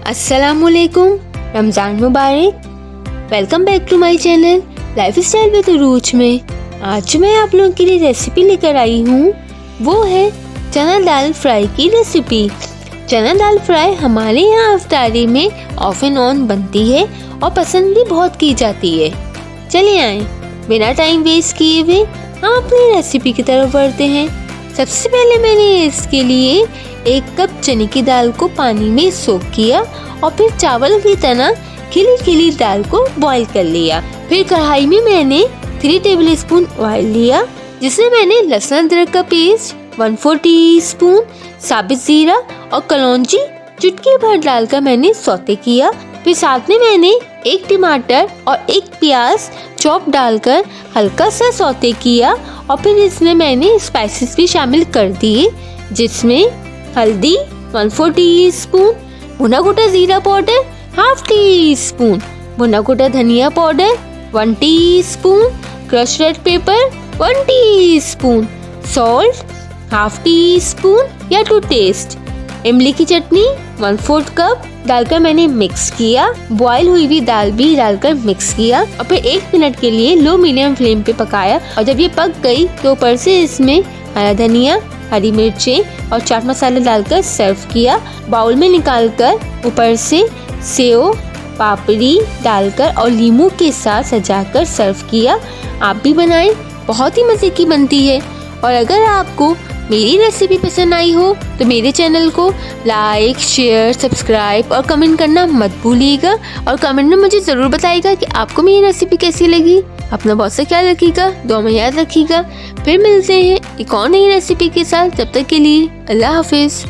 अस्सलामुअलैकुम, रमज़ान मुबारक। Welcome back to my channel lifestyle with Urooj में। आज मैं आप लोगों के लिए रेसिपी लेकर आई हूँ, वो है चना दाल फ्राई की रेसिपी। चना दाल फ्राई हमारे यहाँ अफ्तारी में ऑफ एंड ऑन बनती है और पसंद भी बहुत की जाती है। चलिए आए बिना टाइम वेस्ट किए हुए हम अपनी रेसिपी की तरफ बढ़ते हैं। सबसे पहले मैंने इसके लिए 1 कप चने की दाल को पानी में सोक किया और फिर चावल की तरह खिली खिली दाल को बॉईल कर लिया। फिर कढ़ाई में मैंने 3 टेबलस्पून ऑयल लिया, जिसमें मैंने लहसुन अदरक का पेस्ट, 1/4 टीस्पून साबित जीरा और कलौंजी चुटकी भर डालकर मैंने सौते किया। फिर साथ में मैंने 1 टमाटर और 1 प्याज चॉप डालकर हल्का सा सौते किया और फिर इसमें मैंने स्पाइसेस भी शामिल कर दिए, जिसमें हल्दी 1/4 टीस्पून, भुना कुटा जीरा पाउडर 1/2 टीस्पून, भुना कुटा धनिया powder 1 teaspoon, crush red pepper 1 teaspoon, salt 1/2 teaspoon या टू टेस्ट, इमली की चटनी 1/4 कप डालकर मैंने मिक्स किया। बॉईल हुई हुई दाल भी डालकर मिक्स किया और फिर 1 मिनट के लिए लो मीडियम फ्लेम पे पकाया। और जब ये पक गई तो ऊपर से इसमें हरा धनिया, हरी मिर्चें और चाट मसाला डालकर सर्व किया। बाउल में निकालकर ऊपर से सेव, पापड़ी डालकर और नींबू के साथ सजाकर सर्व किया। आप भी बनाएं, बहुत ही मज़े की बनती है। और अगर आपको मेरी रेसिपी पसंद आई हो तो मेरे चैनल को लाइक, शेयर, सब्सक्राइब और कमेंट करना मत भूलिएगा। और कमेंट में मुझे ज़रूर बताइएगा कि आपको मेरी रेसिपी कैसी लगी। अपना बहुत सा ख्याल रखिएगा, दुआ में याद रखिएगा। फिर मिलते हैं एक और नई रेसिपी के साथ। तब तक के लिए अल्लाह हाफिज़।